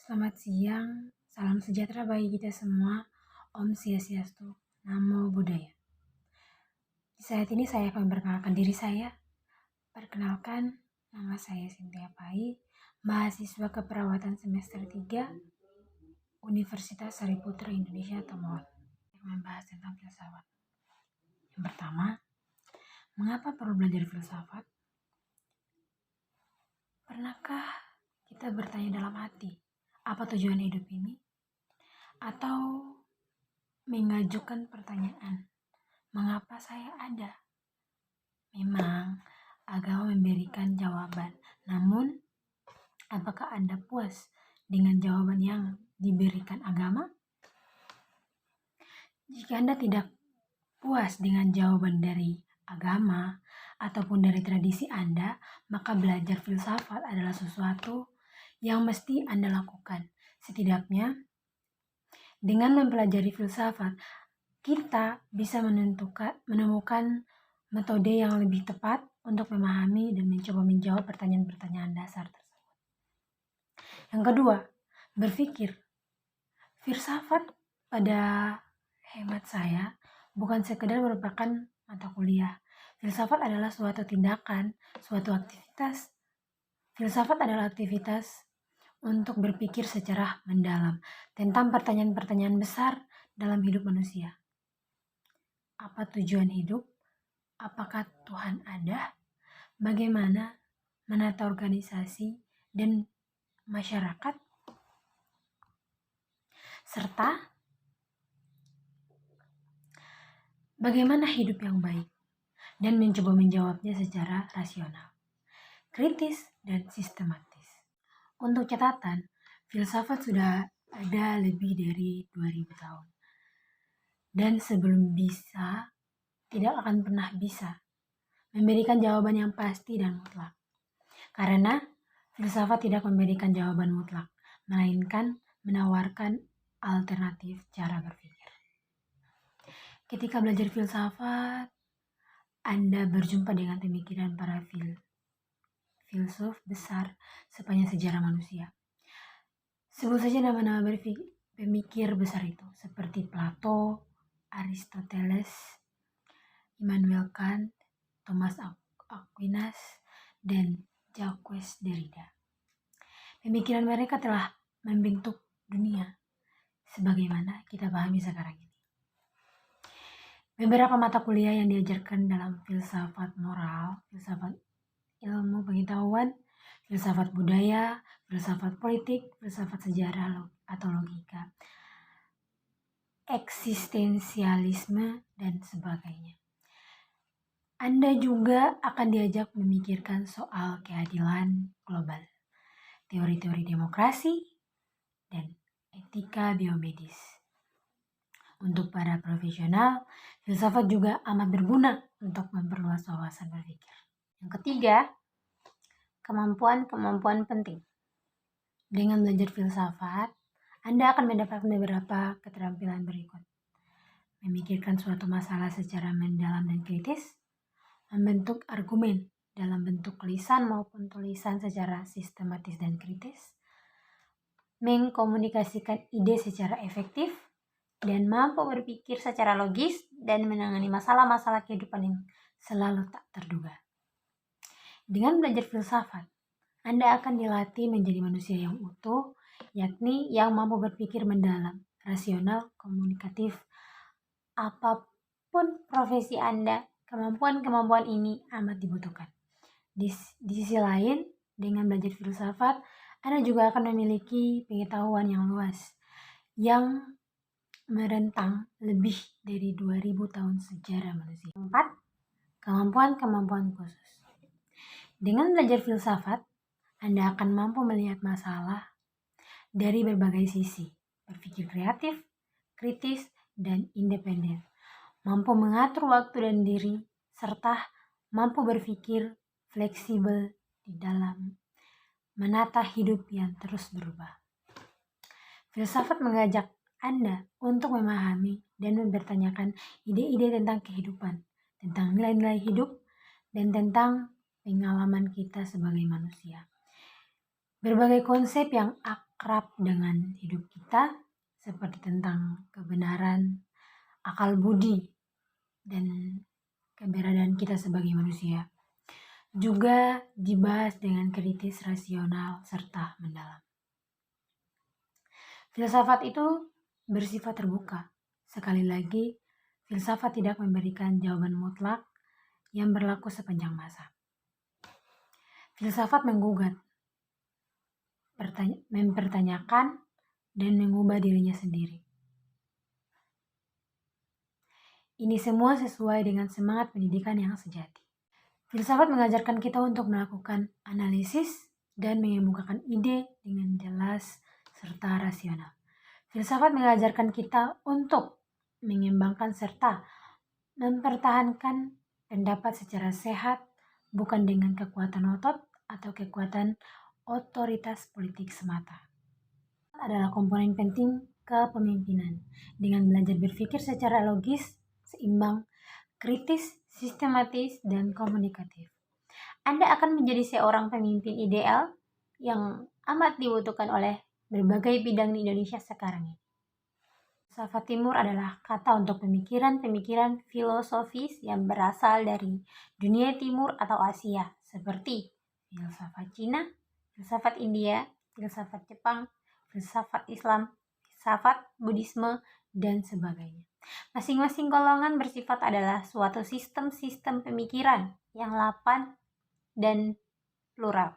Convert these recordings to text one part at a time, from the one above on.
Selamat siang, salam sejahtera bagi kita semua. Om Swastiastu, Namo Buddhaya. Di saat ini saya akan memperkenalkan diri saya. Perkenalkan, nama saya Cynthia Pai, mahasiswa keperawatan semester 3 Universitas Sariputra Indonesia Tomohon. Yang membahas tentang filsafat. Yang pertama, mengapa perlu belajar filsafat? Pernahkah kita bertanya dalam hati, apa tujuan hidup ini? Atau mengajukan pertanyaan, mengapa saya ada? Memang agama memberikan jawaban, namun apakah Anda puas dengan jawaban yang diberikan agama? Jika Anda tidak puas dengan jawaban dari agama ataupun dari tradisi Anda, maka belajar filsafat adalah sesuatu yang mesti Anda lakukan. Setidaknya dengan mempelajari filsafat, kita bisa menemukan metode yang lebih tepat untuk memahami dan mencoba menjawab pertanyaan-pertanyaan dasar tersebut. Yang kedua, berpikir. Filsafat pada hemat saya bukan sekedar merupakan mata kuliah. Filsafat adalah suatu tindakan, suatu aktivitas. Filsafat adalah aktivitas untuk berpikir secara mendalam tentang pertanyaan-pertanyaan besar dalam hidup manusia. Apa tujuan hidup? Apakah Tuhan ada? Bagaimana menata organisasi dan masyarakat? Serta bagaimana hidup yang baik? Dan mencoba menjawabnya secara rasional, kritis, dan sistematis. Untuk catatan, filsafat sudah ada lebih dari 2000 tahun. Dan sebelum bisa, tidak akan pernah bisa memberikan jawaban yang pasti dan mutlak. Karena filsafat tidak memberikan jawaban mutlak, melainkan menawarkan alternatif cara berpikir. Ketika belajar filsafat, Anda berjumpa dengan pemikiran para filsuf besar sepanjang sejarah manusia. Sebut saja nama-nama pemikir besar itu, seperti Plato, Aristoteles, Immanuel Kant, Thomas Aquinas, dan Jacques Derrida. Pemikiran mereka telah membentuk dunia sebagaimana kita pahami sekarang ini. Beberapa mata kuliah yang diajarkan dalam filsafat moral, filsafat ilmu pengetahuan, filsafat budaya, filsafat politik, filsafat sejarah atau logika, eksistensialisme, dan sebagainya. Anda juga akan diajak memikirkan soal keadilan global, teori-teori demokrasi, dan etika biomedis. Untuk para profesional, filsafat juga amat berguna untuk memperluas wawasan berpikir. Yang ketiga, kemampuan-kemampuan penting. Dengan belajar filsafat, Anda akan mendapatkan beberapa keterampilan berikut. Memikirkan suatu masalah secara mendalam dan kritis, membentuk argumen dalam bentuk lisan maupun tulisan secara sistematis dan kritis, mengkomunikasikan ide secara efektif, dan mampu berpikir secara logis dan menangani masalah-masalah kehidupan yang selalu tak terduga. Dengan belajar filsafat, Anda akan dilatih menjadi manusia yang utuh, yakni yang mampu berpikir mendalam, rasional, komunikatif. Apapun profesi Anda, kemampuan-kemampuan ini amat dibutuhkan. Di sisi lain, dengan belajar filsafat, Anda juga akan memiliki pengetahuan yang luas, yang merentang lebih dari 2000 tahun sejarah manusia. 4. Kemampuan-kemampuan khusus. Dengan belajar filsafat, Anda akan mampu melihat masalah dari berbagai sisi, berpikir kreatif, kritis, dan independen, mampu mengatur waktu dan diri, serta mampu berpikir fleksibel di dalam menata hidup yang terus berubah. Filsafat mengajak Anda untuk memahami dan mempertanyakan ide-ide tentang kehidupan, tentang nilai-nilai hidup, dan tentang pengalaman kita sebagai manusia. Berbagai konsep yang akrab dengan hidup kita, seperti tentang kebenaran, akal budi, dan keberadaan kita sebagai manusia. Juga dibahas dengan kritis, rasional, serta mendalam. Filsafat itu bersifat terbuka. Sekali lagi, filsafat tidak memberikan jawaban mutlak yang berlaku sepanjang masa. Filsafat menggugat, mempertanyakan, dan mengubah dirinya sendiri. Ini semua sesuai dengan semangat pendidikan yang sejati. Filsafat mengajarkan kita untuk melakukan analisis dan mengemukakan ide dengan jelas serta rasional. Filsafat mengajarkan kita untuk mengembangkan serta mempertahankan pendapat secara sehat, bukan dengan kekuatan otot atau kekuatan otoritas politik semata. Adalah komponen penting kepemimpinan. Dengan belajar berpikir secara logis, seimbang, kritis, sistematis, dan komunikatif, Anda akan menjadi seorang pemimpin ideal yang amat dibutuhkan oleh berbagai bidang di Indonesia sekarang ini. Filsafat Timur adalah kata untuk pemikiran-pemikiran filosofis yang berasal dari dunia timur atau Asia, seperti filsafat Cina, filsafat India, filsafat Jepang, filsafat Islam, filsafat Buddhisme, dan sebagainya. Masing-masing golongan bersifat adalah suatu sistem-sistem pemikiran yang lapang dan plural.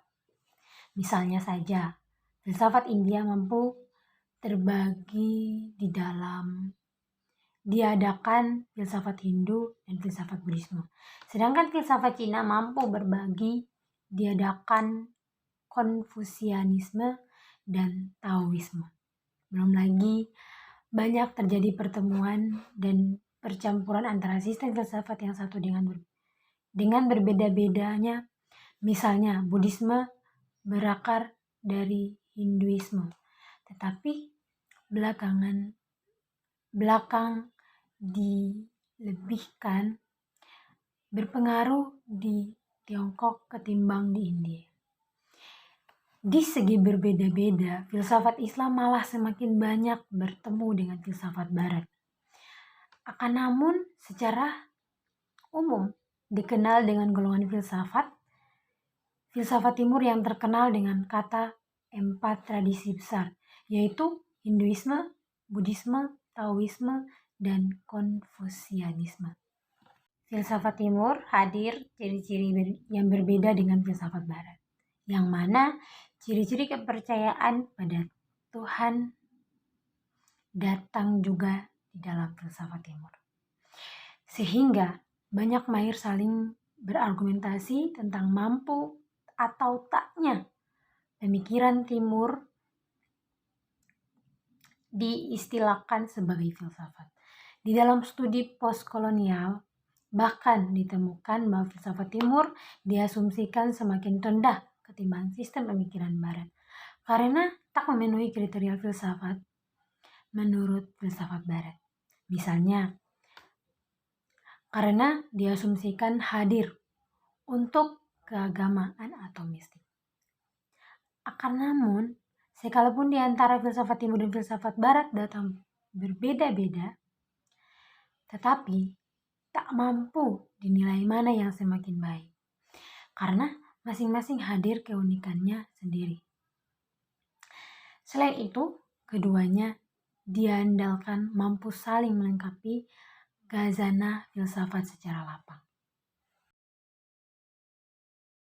Misalnya saja, filsafat India mampu terbagi di dalam diadakan filsafat Hindu dan filsafat Buddhisme. Sedangkan filsafat Cina mampu berbagi diadakan Konfusianisme dan Taoisme. Belum lagi banyak terjadi pertemuan dan percampuran antara sistem filsafat yang satu dengan berbeda-bedanya. Misalnya Buddhisme berakar dari Hinduisme, tetapi belakang dilebihkan berpengaruh di Tiongkok ketimbang di India. Di segi berbeda-beda, filsafat Islam malah semakin banyak bertemu dengan filsafat Barat. Akan namun, secara umum dikenal dengan golongan filsafat Timur yang terkenal dengan kata 4 tradisi besar, yaitu Hinduisme, Buddhisme, Taoisme, dan Konfusianisme. Filsafat Timur hadir ciri-ciri yang berbeda dengan filsafat Barat, yang mana ciri-ciri kepercayaan pada Tuhan datang juga di dalam filsafat Timur. Sehingga banyak mahir saling berargumentasi tentang mampu atau taknya pemikiran Timur diistilahkan sebagai filsafat. Di dalam studi postkolonial, bahkan ditemukan bahwa filsafat Timur diasumsikan semakin rendah ketimbang sistem pemikiran Barat, karena tak memenuhi kriteria filsafat menurut filsafat Barat. Misalnya, karena diasumsikan hadir untuk keagamaan atau mistik. Akan namun, sekalipun di antara filsafat Timur dan filsafat Barat datang berbeda-beda, tetapi tak mampu dinilai mana yang semakin baik, karena masing-masing hadir keunikannya sendiri. Selain itu, keduanya diandalkan mampu saling melengkapi khazanah filsafat secara lapang.